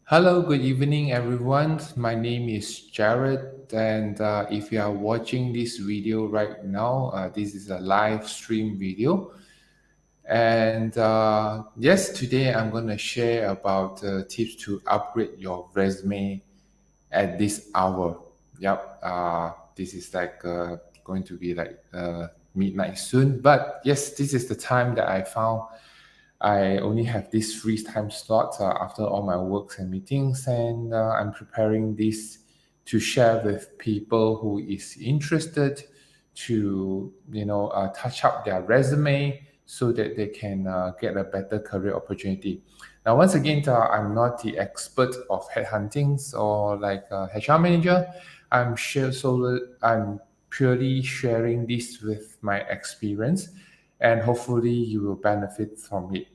Hello, good evening, everyone. My name is Jared, and if you are watching this video right now, this is a live stream video. And yes, today I'm going to share about tips to upgrade your resume at this hour. Yep, this is going to be midnight soon, but yes, this is the time that I found I only have this free time slot after all my works and meetings, and I'm preparing this to share with people who is interested to touch up their resume so that they can get a better career opportunity. Now, once again, I'm not the expert of headhuntings or like a HR manager. I'm purely sharing this with my experience, and hopefully you will benefit from it.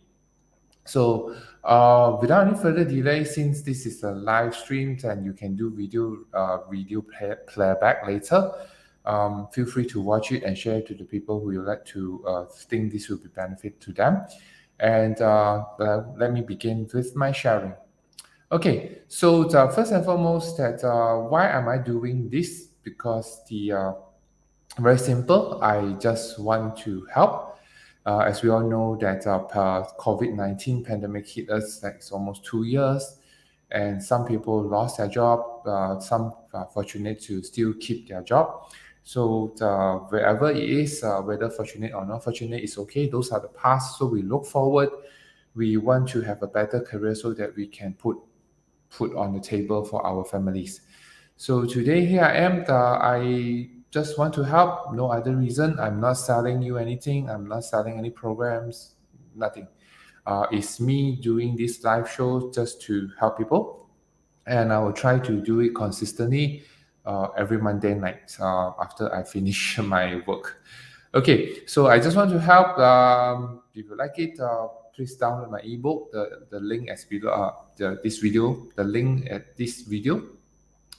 So, without any further delay, since this is a live stream and you can do playback later, feel free to watch it and share it to the people who you like to think this will be benefit to them. And let me begin with my sharing. Okay, so first and foremost, that why am I doing this? Because the very simple. I just want to help. As we all know that COVID-19 pandemic hit us like it's almost 2 years, and some people lost their job. Some are fortunate to still keep their job. So wherever it is, whether fortunate or not fortunate, it's okay. Those are the past. So we look forward. We want to have a better career so that we can put food on the table for our families. So today here I am. I just want to help. No other reason. I'm not selling you anything. I'm not selling any programs. Nothing. It's me doing this live show just to help people, and I will try to do it consistently every Monday night after I finish my work. Okay, so I just want to help. If you like it, please download my ebook. The link as below. This video. The link at this video,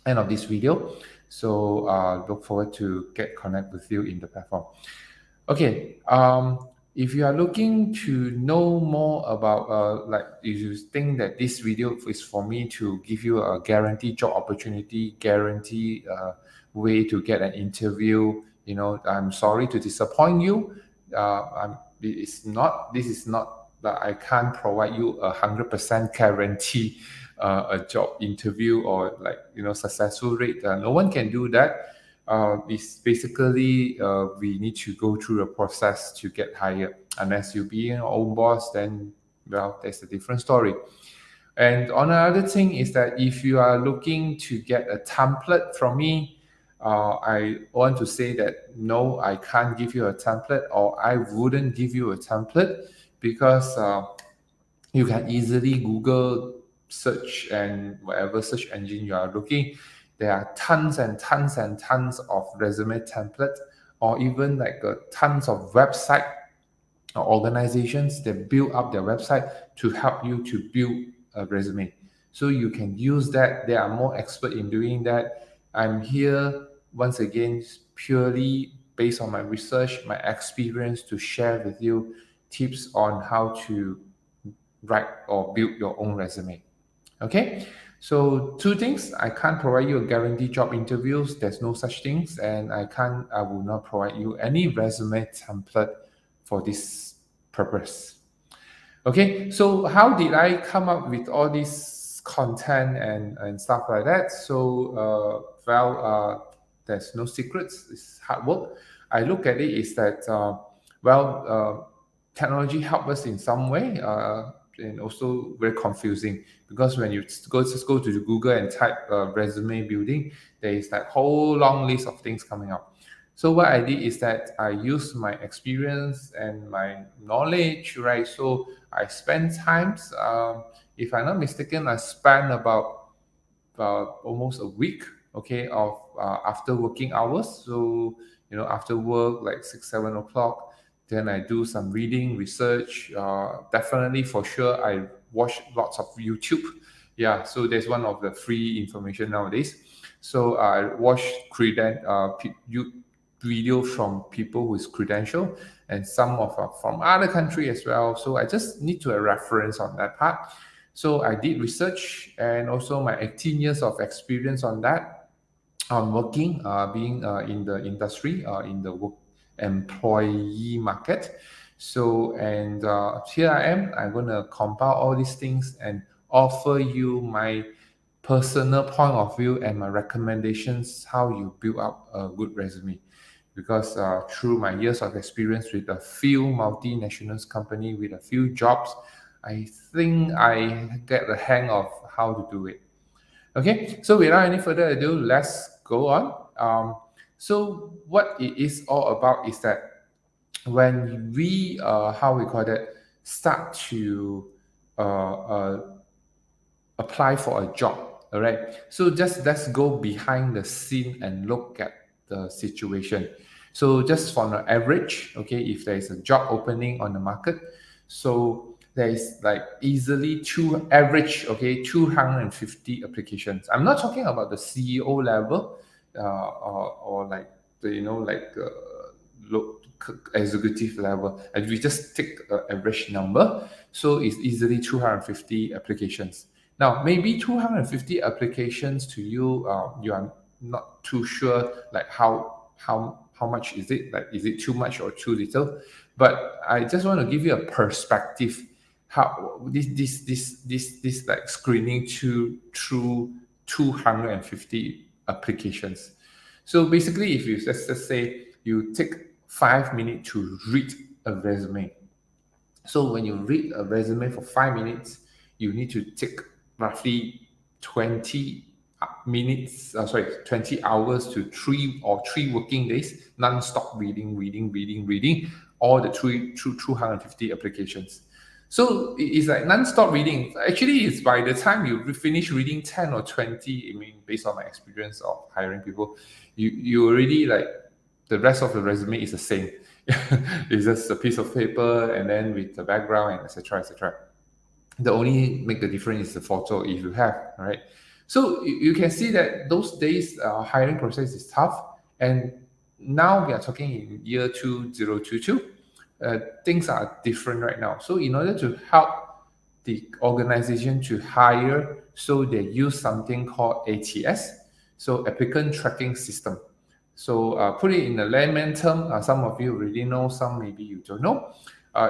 end of this video. So look forward to get connect with you in the platform. Okay. If you are looking to know more about like if you think that this video is for me to give you a guaranteed job opportunity, guarantee way to get an interview, I'm sorry to disappoint you. It's not. This is not that I can't provide you 100% guarantee a job interview or successful rate. No one can do that. It's basically we need to go through a process to get hired. Unless you be your own boss, then well, that's a different story. And another thing is that if you are looking to get a template from me, I want to say that no, I can't give you a template, or I wouldn't give you a template because you can easily Google search and whatever search engine you are looking. There are tons and tons and tons of resume template, or even like tons of website or organizations that build up their website to help you to build a resume. So you can use that. They are more expert in doing that. I'm here once again purely based on my research, my experience to share with you tips on how to write or build your own resume. Okay, so two things: I can't provide you a guaranteed job interviews. There's no such things, and I will not provide you any resume template for this purpose. Okay, so how did I come up with all this content and stuff like that? So, there's no secrets. It's hard work. I look at it is that well, technology help us in some way, and also very confusing because when you go to Google and type resume building, there is that whole long list of things coming up. So what I did is that I used my experience and my knowledge, right? So I spent times, if I'm not mistaken, I spent about almost a week, okay, of after working hours. So after work, like 6, 7 o'clock, then I do some reading, research. Definitely, for sure, I watch lots of YouTube. Yeah, so there's one of the free information nowadays. So I watch video from people who is credential and some of from other country as well. So I just need to a reference on that part. So I did research, and also my 18 years of experience on that, on working, being in the industry, in the work employee market. So, and here I am. I'm going to compile all these things and offer you my personal point of view and my recommendations how you build up a good resume. Because through my years of experience with a few multinationals company with a few jobs, I think I get the hang of how to do it. Okay, so without any further ado, let's go on. So what it is all about is that when we, how we call it, start to apply for a job. All right. So just let's go behind the scene and look at the situation. So just for an average, okay, if there is a job opening on the market, so there is like easily two average, okay, 250 applications. I'm not talking about the CEO level, or like the, like executive level, and we just take an average number. So it's easily 250 applications. Now, maybe 250 applications to you, you are not too sure, like how much is it? Like, is it too much or too little? But I just want to give you a perspective how this like screening to through 250 applications. So basically, if you just say you take 5 minutes to read a resume, so when you read a resume for 5 minutes, you need to take roughly 20 minutes, 20 hours to 3 working days, non-stop reading, all the 250 applications. So it's like non-stop reading. Actually, it's by the time you finish reading 10 or 20, I mean, based on my experience of hiring people, you already like the rest of the resume is the same. It's just a piece of paper and then with the background and etc. etc. The only make the difference is the photo if you have, all right? So you can see that those days hiring process is tough, and now we are talking in year 2022. Things are different right now. So in order to help the organization to hire, so they use something called ATS, so applicant tracking system. So put it in a layman term, some of you already know, some maybe you don't know.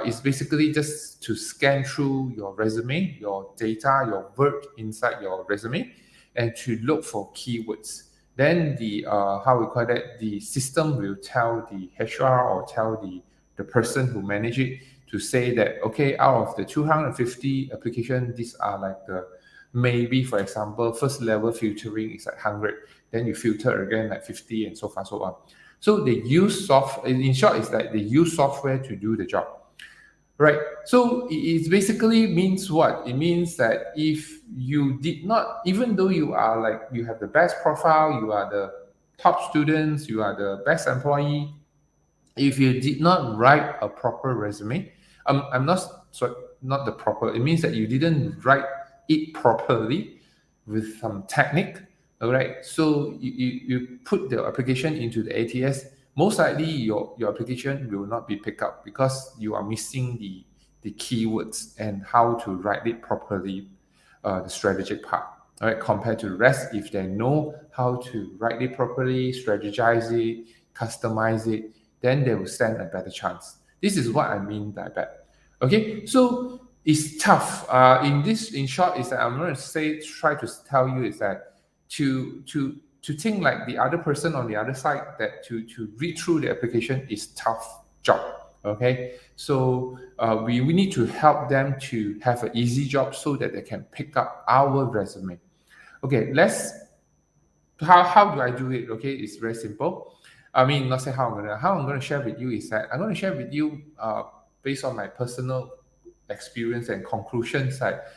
It's basically just to scan through your resume, your data, your work inside your resume, and to look for keywords. Then the how we call that, the system will tell the HR or tell the person who manage it to say that, okay, out of the 250 applications, these are like the, maybe for example, first level filtering is like 100, then you filter again like 50 and so far so on. So they use software, in short, it's like they use software to do the job. Right. So it basically means what? It means that if you did not, even though you are like, you have the best profile, you are the top students, you are the best employee, if you did not write a proper resume, I'm not, sorry, not the proper, it means that you didn't write it properly with some technique, all right? So you put the application into the ATS, most likely your application will not be picked up because you are missing the keywords and how to write it properly, the strategic part. All right, compared to the rest, if they know how to write it properly, strategize it, customize it, then they will stand a better chance. This is what I mean by that. Okay, so it's tough. In short, is that I'm going to say, try to tell you is that to think like the other person on the other side, that to read through the application is tough job. Okay, so we need to help them to have an easy job so that they can pick up our resume. Okay, let's, how do I do it? Okay, it's very simple. I mean, not say how I'm gonna share with you is that I'm gonna share with you based on my personal experience and conclusions. That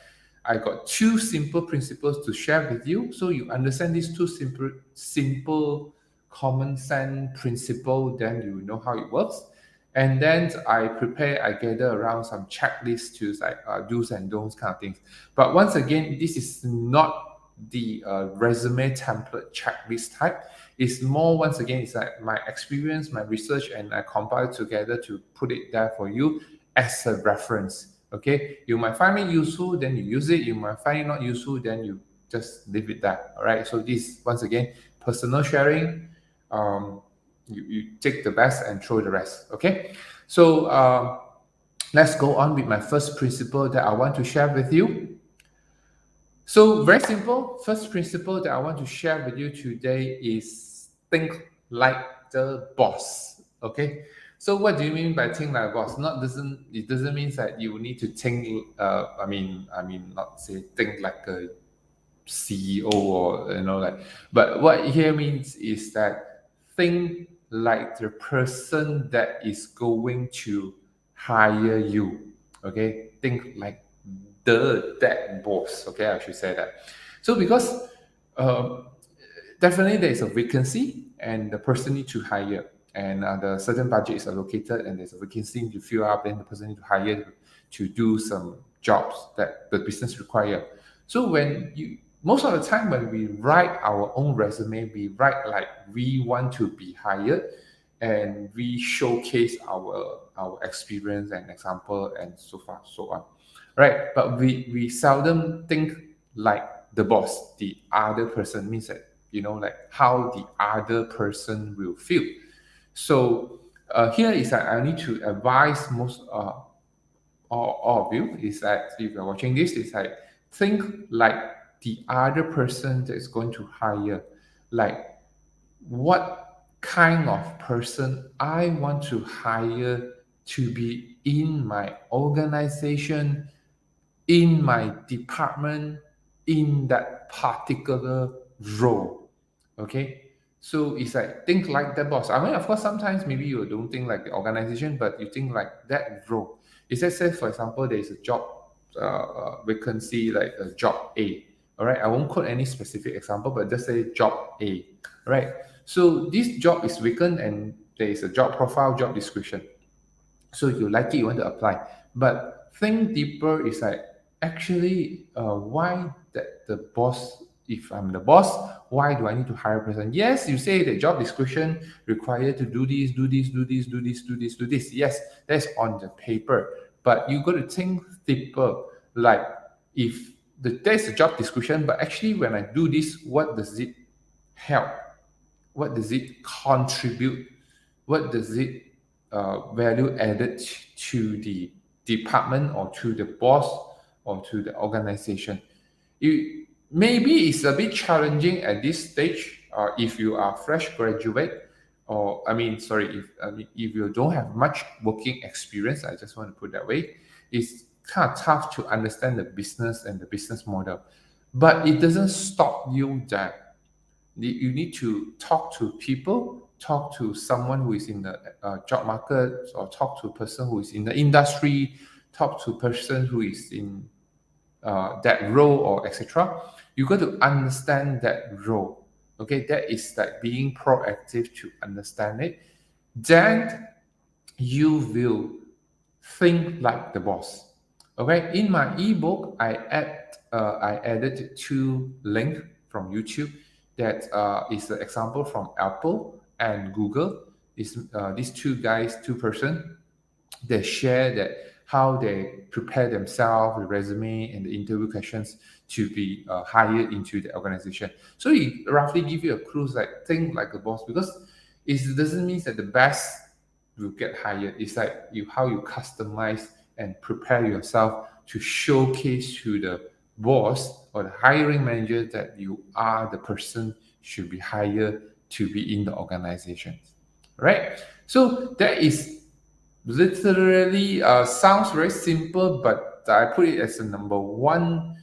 I got two simple principles to share with you, so you understand these two simple common sense principle. Then you know how it works. And then I gather around some checklists to like do's and don'ts kind of things. But once again, this is not the resume template checklist type. It's more, once again, it's like my experience, my research, and I compile it together to put it there for you as a reference. Okay, you might find it useful, then you use it. You might find it not useful, then you just leave it there. All right. So this once again, personal sharing. Um, you take the best and throw the rest. Okay. So let's go on with my first principle that I want to share with you. So very simple. First principle that I want to share with you today is think like the boss. Okay. So what do you mean by think like a boss? Not doesn't it doesn't mean that you need to think. I mean not say think like a CEO or like. But what here means is that think like the person that is going to hire you. Okay, think like that boss. Okay, I should say that. So because um, definitely there is a vacancy and the person need to hire and the certain budget is allocated and there's a vacancy to fill up, then the person need to hire to do some jobs that the business require. So when you most of the time when we write our own resume, we write like we want to be hired and we showcase our experience and example and so far so on, right? But we seldom think like the boss, the other person, means that like how the other person will feel. So here is that I need to advise most all of you is that if you're watching this, is like think like the other person that is going to hire, like what kind of person I want to hire to be in my organization, in my department, in that particular role. Okay. So it's like think like the boss. I mean, of course, sometimes maybe you don't think like the organization, but you think like that role. Is that say, for example, there is a job vacancy, like a job A. All right. I won't quote any specific example, but just say job A. All right. So this job is vacant and there is a job profile, job description. So you like it, you want to apply. But think deeper is like actually why that the boss, if I'm the boss, why do I need to hire a person? Yes, you say the job description required to do this, do this, do this, do this, do this, do this. Yes, that's on the paper. But you got to think deeper. Like if there's a job description, but actually when I do this, what does it help? What does it contribute? What does it value added to the department or to the boss or to the organization? Maybe it's a bit challenging at this stage if you are fresh graduate, or I mean sorry, if you don't have much working experience. I just want to put that way. It's kind of tough to understand the business and the business model, but it doesn't stop you that you need to talk to people, talk to someone who is in the job market, or talk to a person who is in the industry, talk to a person who is in that role or etc. You got to understand that role. Okay, that is like being proactive to understand it. Then you will think like the boss. Okay, in my ebook, I added two links from YouTube that is an example from Apple and Google. These two guys, two person, they share that how they prepare themselves, the resume and the interview questions to be hired into the organization. So it roughly give you a clue, like think like a boss, because it doesn't mean that the best will get hired. It's like how you customize and prepare yourself to showcase to the boss or the hiring manager that you are the person should be hired to be in the organization, right? So that is literally sounds very simple, but I put it as the number one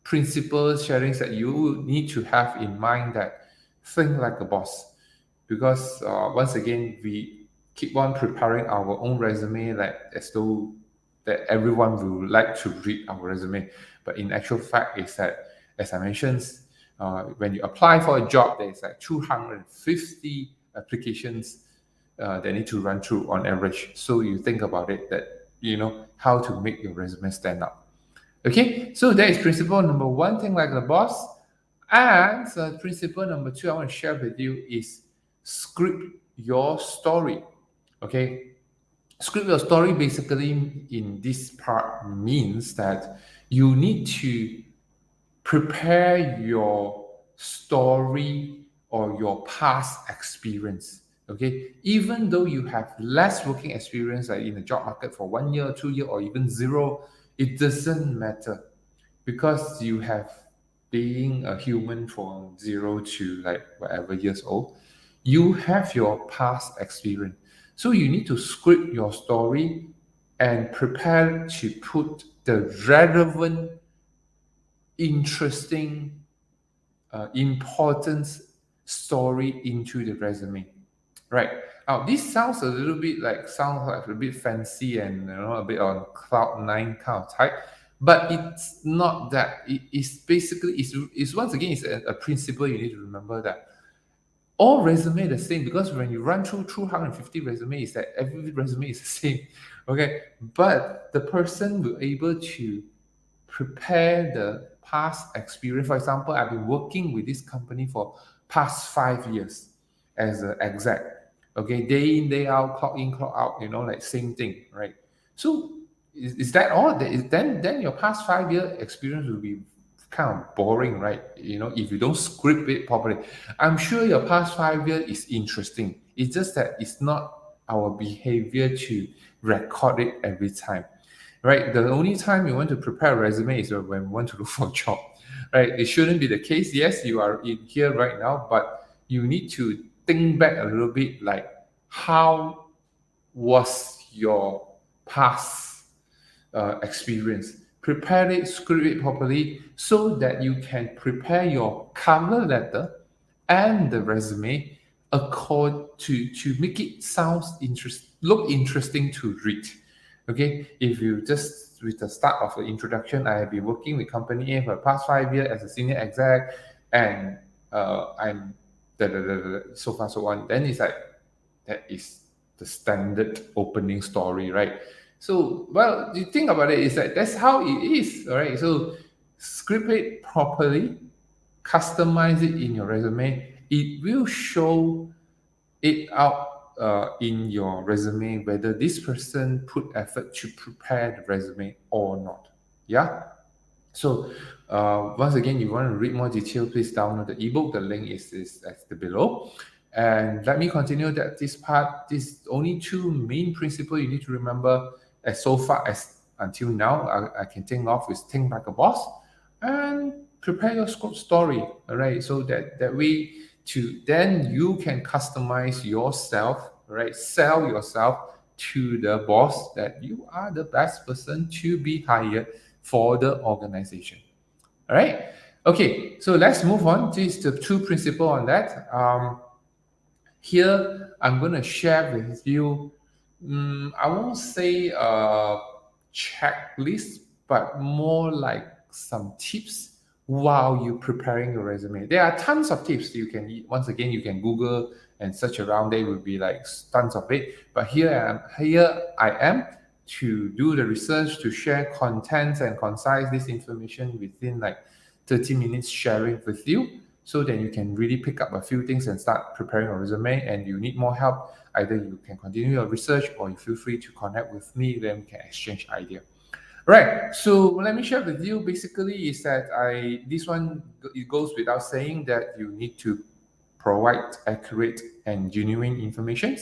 principle sharing that you need to have in mind, that think like a boss. Because once again, we keep on preparing our own resume like as though that everyone will like to read our resume. But in actual fact, is that, as I mentioned, when you apply for a job, there's like 250 applications they need to run through on average. So you think about it, that how to make your resume stand out. Okay, so that is principle number one, think like the boss. And principle number two I want to share with you is script your story. Okay, Script your story basically in this part means that you need to prepare your story or your past experience. Okay, even though you have less working experience, like in the job market for 1 year, 2 year, or even zero, it doesn't matter, because you have being a human from zero to like whatever years old, you have your past experience. So you need to script your story and prepare to put the relevant, interesting, important story into the resume. Right. Now, this sounds a little bit like sounds like a bit fancy and a bit on cloud nine kind of type, but it's not that. It's basically it's once again it's a principle you need to remember, that all resume the same, because when you run through 250 resumes, that every resume is the same. Okay, but the person will able to prepare the past experience. For example, I've been working with this company for past 5 years as an exec. Okay, day in, day out, clock in, clock out, like same thing, right? So is that all? Then your past 5 year experience will be kind of boring, right? If you don't script it properly. I'm sure your past 5 years is interesting. It's just that it's not our behavior to record it every time, right? The only time you want to prepare a resume is when you want to look for a job, right? It shouldn't be the case. Yes, you are in here right now, but you need to think back a little bit, like how was your past experience. Prepare it, script it properly so that you can prepare your cover letter and the resume to make it look interesting to read. Okay, if you just with the start of the introduction, I have been working with company A for the past 5 years as a senior exec, and I'm so far so on. Then it's like that is the standard opening story, right? So, well, you think about it, is that that's how it is, all right? So, script it properly, customize it in your resume. It will show it out in your resume whether this person put effort to prepare the resume or not. Yeah. So, once again, you want to read more detail, please download the ebook. The link is at the below. And let me continue that this part. This only two main principles you need to remember. As so far as until now, I can think of is think like a boss and prepare your story. All right, so that way to then you can customize yourself. Right, sell yourself to the boss that you are the best person to be hired for the organization. All right. Okay. So let's move on. This is the two principle on that. Here I'm going to share with you. I won't say a checklist, but more like some tips while you're preparing your resume. There are tons of tips you can. Once again, you can Google and search around. There will be like tons of it. But here I am to do the research, to share contents and concise this information within like 30 minutes sharing with you, so that you can really pick up a few things and start preparing a resume. And you need more help, either you can continue your research or you feel free to connect with me, then we can exchange idea. Right. So let me share with you. Basically, is that this one, it goes without saying that you need to provide accurate and genuine information.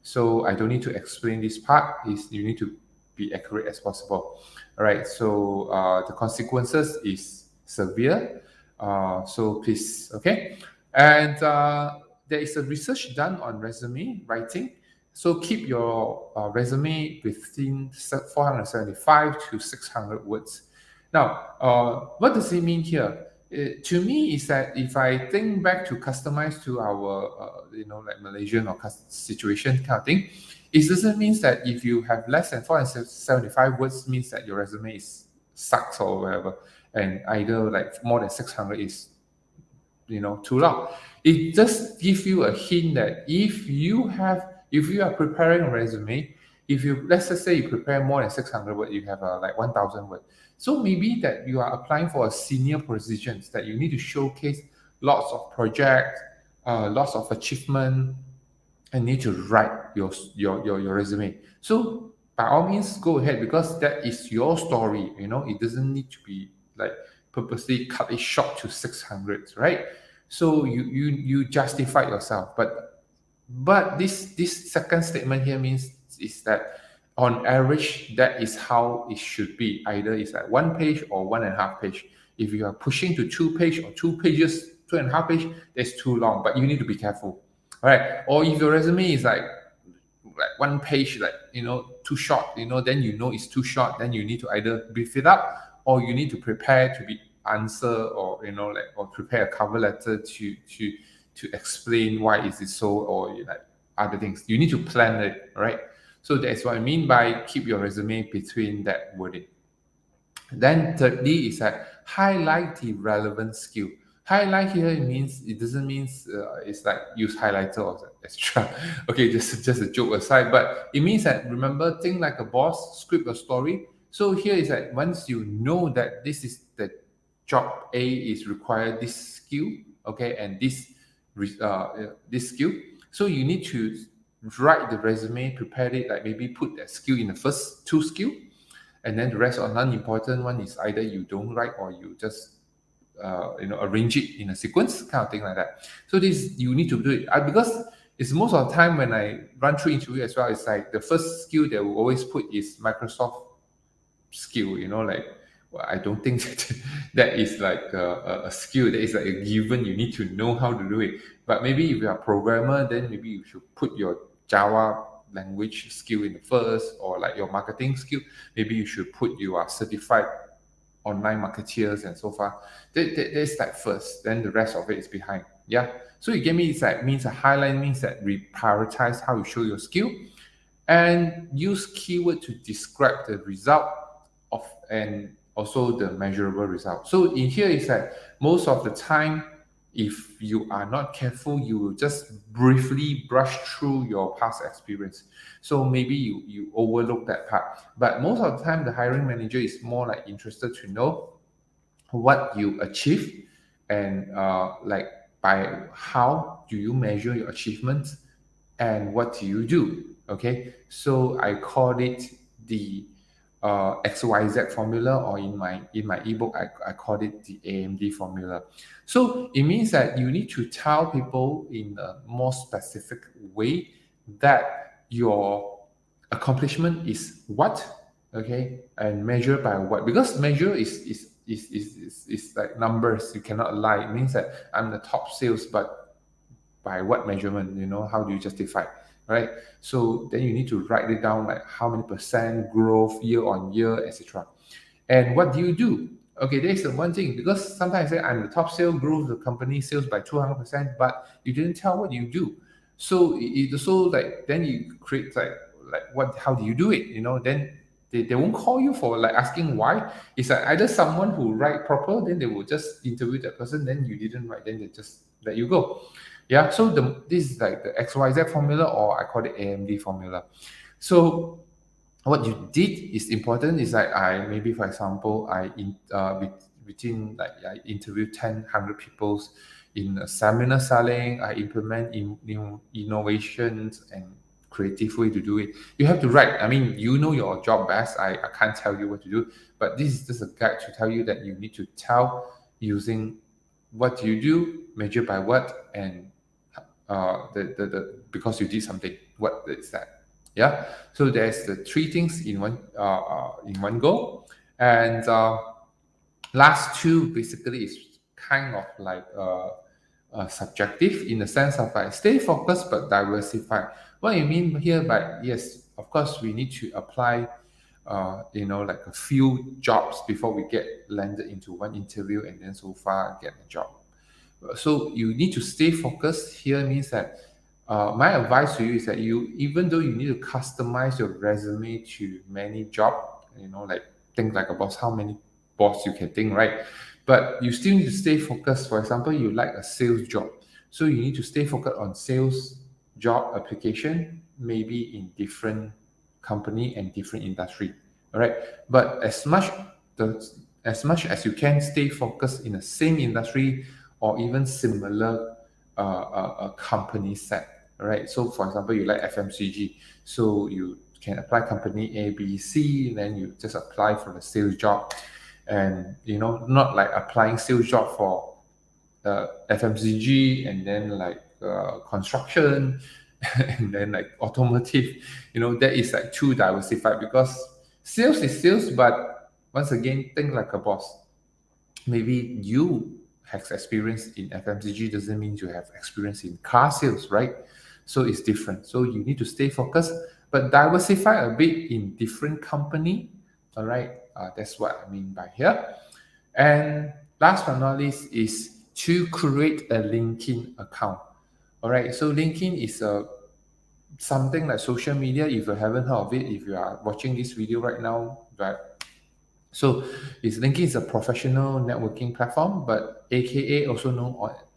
So I don't need to explain this part. Is you need to be accurate as possible. All right. So the consequences is severe. So please, okay. And there is a research done on resume writing. So keep your resume within 475 to 600 words. Now, what does it mean here? To me, is that if I think back to customize to our, like Malaysian or situation kind of thing, it doesn't mean that if you have less than 475 words, means that your resume is sucks or whatever, and either like more than 600 is too long. It just gives you a hint that if you are preparing a resume, if you, let's just say you prepare more than 600 words, you have like 1000 words, so maybe that you are applying for a senior positions, that you need to showcase lots of projects, lots of achievement, and need to write your resume. So by all means, go ahead because that is your story. It doesn't need to be like purposely cut it short to 600, right? So you justify yourself, but this second statement here means is that on average that is how it should be. Either it's like 1 page or 1.5 page. If you are pushing to 2 page or 2 pages, 2.5 page, that's too long. But you need to be careful, all right? Or if your resume is like 1 page, like too short, then it's too short. Then you need to either beef it up, or you need to prepare to be answer, or or prepare a cover letter to explain why is it so, or like other things. You need to plan it, right? So that's what I mean by keep your resume between that wording. Then thirdly is that highlight the relevant skill. Highlight here it means it doesn't mean it's like use highlighter or extra. Okay, just a joke aside, but it means that remember think like a boss, script a story. So here is that once you know that this is the job A is required this skill, okay, and this skill, so you need to write the resume, prepare it, like maybe put that skill in the first two skill, and then the rest are non-important one is either you don't write or you just arrange it in a sequence kind of thing like that. So this you need to do it because it's most of the time when I run through interview as well, it's like the first skill they will always put is Microsoft skill, like, well, I don't think that is like a skill that is like a given. You need to know how to do it. But maybe if you're a programmer, then maybe you should put your Java language skill in the first, or like your marketing skill. Maybe you should put you are certified online marketeers and so far. That's like first, then the rest of it is behind. Yeah. So you get me, it's like means a highlight means that we prioritize how you show your skill and use keyword to describe the result of and also the measurable result. So in here is that most of the time, if you are not careful, you will just briefly brush through your past experience. So maybe you overlook that part. But most of the time, the hiring manager is more like interested to know what you achieve, and like by how do you measure your achievements and what do you do. Okay, so I called it the XYZ formula, or in my ebook I called it the AMD formula. So it means that you need to tell people in a more specific way that your accomplishment is what, okay, and measure by what, because measure is like numbers. You cannot lie. It means that I'm the top sales, but by what measurement? How do you justify, right? So then you need to write it down, like how many percent growth year on year, etc. And what do you do? Okay, there's the one thing, because sometimes I say I'm the top sale, grew the company sales by 200%, but you didn't tell what you do. So it also like then you create like what, how do you do it? Then they won't call you for like asking why. It's like either someone who write proper, then they will just interview that person, then you didn't write, then they just let you go. Yeah, so this is like the XYZ formula, or I call it AMD formula. So what you did is important. Is like I maybe, for example, between like I interview 10 100 people in a seminar selling. I implement new innovations and creative way to do it. You have to write. I mean, your job best. I can't tell you what to do, but this is just a guide to tell you that you need to tell using what you do, measure by what, and the because you did something. What is that? Yeah. So there's the three things in one go, and last two basically is kind of like subjective, in the sense of like stay focused but diversify. What I mean here by, yes, of course we need to apply like a few jobs before we get landed into one interview and then so far get a job. So you need to stay focused. Here means that my advice to you is that you, even though you need to customize your resume to many job, like think like a boss, how many boss you can think, right? But you still need to stay focused. For example, you like a sales job, so you need to stay focused on sales job application, maybe in different company and different industry. All right, but the as much as you can, stay focused in the same industry or even similar company set. right? So for example, you like FMCG, so you can apply company A, B, C, then you just apply for the sales job, and not like applying sales job for FMCG and then like construction and then like automotive. That is like too diversified because sales is sales, but once again, think like a boss. Maybe you have experience in FMCG doesn't mean you have experience in car sales, right? So it's different. So you need to stay focused, but diversify a bit in different company. All right, that's what I mean by here. And last but not least is to create a LinkedIn account. All right, so LinkedIn is a something like social media. If you haven't heard of it, if you are watching this video right now, right? So it's LinkedIn is a professional networking platform, but AKA also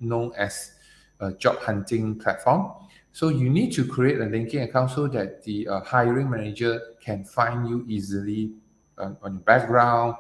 known as a job hunting platform. So you need to create a LinkedIn account so that the hiring manager can find you easily on your background,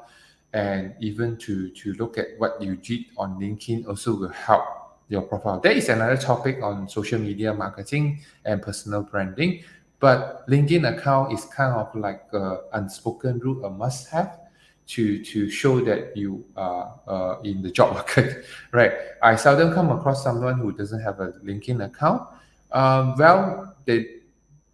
and even to look at what you did on LinkedIn also will help your profile. That is another topic on social media marketing and personal branding. But LinkedIn account is kind of like a unspoken rule, a must-have to show that you are in the job market, right? I seldom come across someone who doesn't have a LinkedIn account. Well, the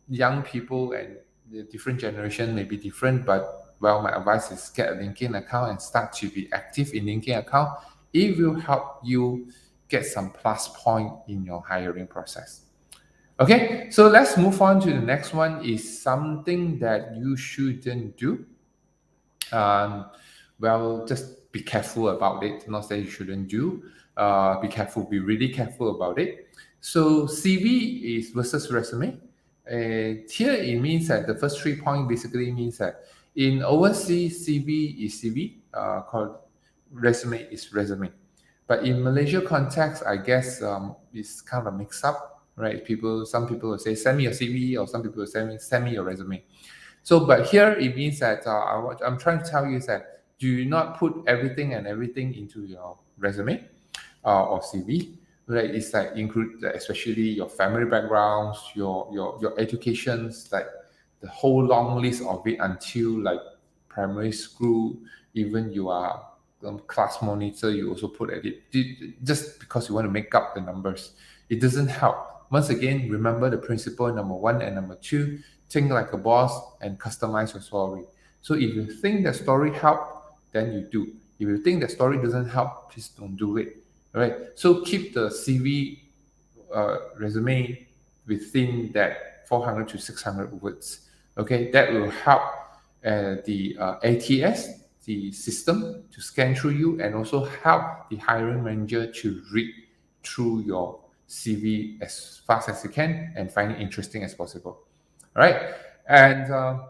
young people and the different generation may be different, but well, my advice is get a LinkedIn account and start to be active in LinkedIn account. It will help you get some plus point in your hiring process. Okay, so let's move on to the next one is something that you shouldn't do. um, well, just be careful about it. Not that you shouldn't do. Be careful. Be really careful about it. So CV is versus resume. Here it means that the first 3 points basically means that in overseas CV is CV, called resume is resume. But in Malaysia context, I guess it's kind of mixed up, right? Some people will say send me your CV, or some people will say send me your resume. So, but here it means that I'm trying to tell you is that do not put everything and everything into your resume or CV. Right? It's like include especially your family backgrounds, your educations, like the whole long list of it until like primary school. Even you are class monitor, you also put at it just because you want to make up the numbers. It doesn't help. Once again, remember the principle number one and number two: think like a boss and customize your story. So if you think the story help, then you do. If you think the story doesn't help, please don't do it. All right. So keep the CV resume within that 400 to 600 words. Okay, that will help the ATS, the system, to scan through you, and also help the hiring manager to read through your CV as fast as you can and find it interesting as possible. All right, and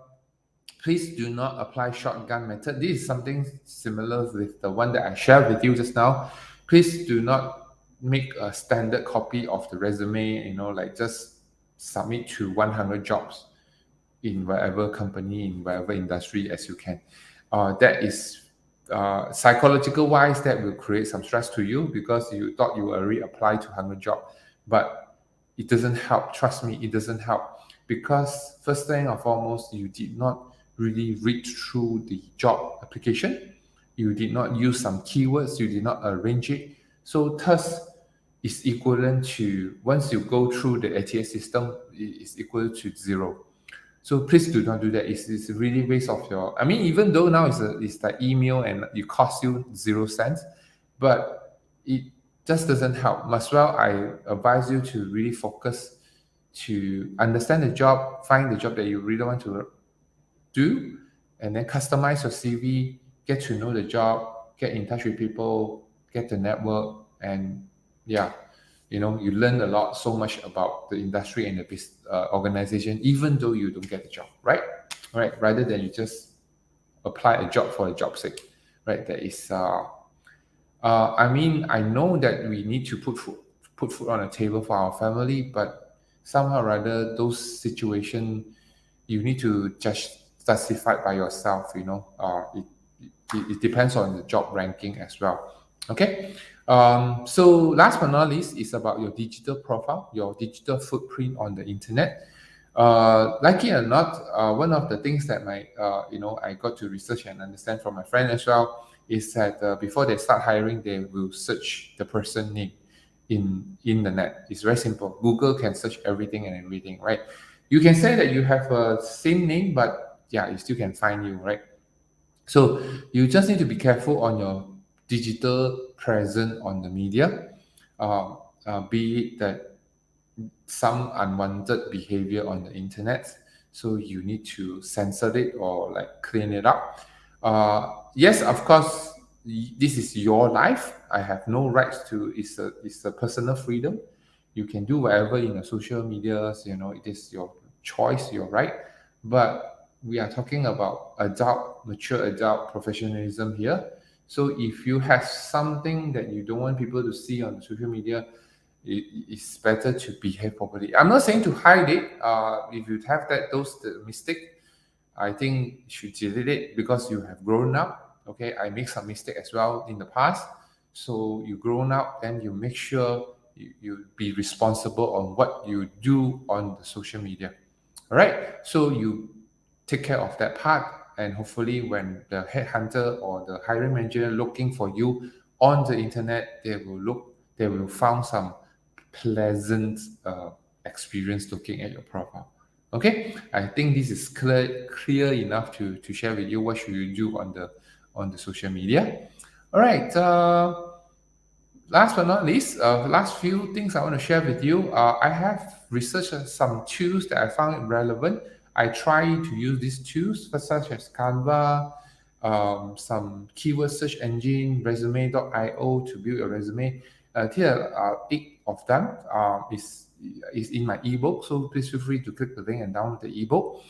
please do not apply shotgun method. This is something similar with the one that I shared with you just now. Please do not make a standard copy of the resume, like just submit to 100 jobs in whatever company, in whatever industry as you can. That is psychological wise, that will create some stress to you because you thought you already applied to 100 jobs, but it doesn't help. Trust me, it doesn't help, because first thing and foremost, you did not really read through the job application. You did not use some keywords. You did not arrange it. So thus is equivalent to, once you go through the ATS system, it is equal to zero. So please do not do that. It's really waste of your. I mean, even though now it's like email and it costs you 0 cents, but it just doesn't help. As well, I advise you to really focus to understand the job, find the job that you really want to do, and then customize your CV, get to know the job, get in touch with people, get the network, and yeah, you learn a lot, so much about the industry and the organization, even though you don't get the job, right? All right, rather than you just apply a job for a job's sake, right? That is, I mean, I know that we need to put food on the table for our family, but somehow or other, those situations you need to just justify by yourself. It depends on the job ranking as well. Okay. So last but not least is about your digital profile, your digital footprint on the internet. Like it or not, one of the things that I got to research and understand from my friend as well is that before they start hiring, they will search the person name in the net. It's very simple. Google can search everything and everything, right? You can say that you have a same name, but yeah, it still can find you, right? So you just need to be careful on your digital presence on the media, be it that some unwanted behavior on the internet. So you need to censor it or like clean it up. Yes, of course, this is your life. I have no rights to. It's a personal freedom. You can do whatever in the social medias. It is your choice, your right. But we are talking about adult, mature adult professionalism here. So if you have something that you don't want people to see on the social media, it's better to behave properly. I'm not saying to hide it. If you have those the mistake, I think you should delete it because you have grown up. Okay, I make some mistake as well in the past. So you grown up, then you make sure you be responsible on what you do on the social media. All right. So you take care of that part, and hopefully, when the headhunter or the hiring manager looking for you on the internet, they will found some pleasant experience looking at your profile. Okay, I think this is clear enough to share with you what should you do on the social media. All right. Last but not least, last few things I want to share with you. I have researched some tools that I found relevant. I try to use these tools, such as Canva, some keyword search engine, resume.io to build a resume. Here are 8 of them. Is in my ebook, so please feel free to click the link and download the ebook.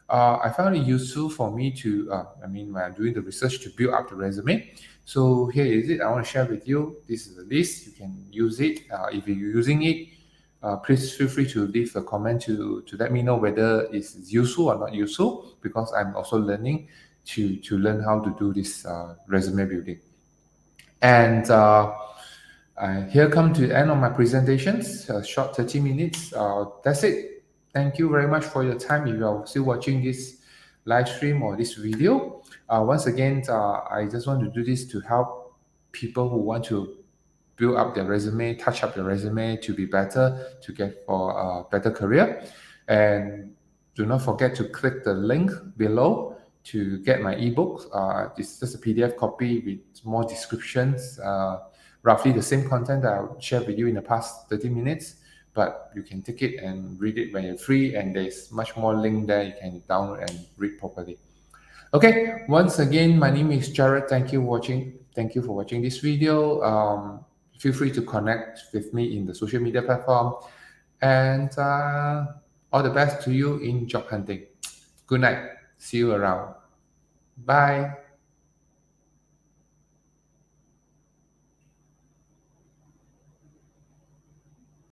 I found it useful for me to, when I'm doing the research to build up the resume. So here is it. I want to share with you. This is the list. You can use it. If you're using it, please feel free to leave a comment to let me know whether it's useful or not useful, because I'm also learning to learn how to do this resume building. And here come to the end of my presentations, a short 30 minutes. That's it. Thank you very much for your time. If you are still watching this live stream or this video, once again, I just want to do this to help people who want to build up their resume, touch up their resume to be better, to get for a better career. And do not forget to click the link below to get my ebook. It's just a PDF copy with more descriptions, roughly the same content that I shared with you in the past 30 minutes, but you can take it and read it when you're free, and there's much more link there you can download and read properly. Okay, once again, my name is Jared. Thank you for watching this video. Feel free to connect with me in the social media platform, and all the best to you in job hunting. Good night. See you around. Bye.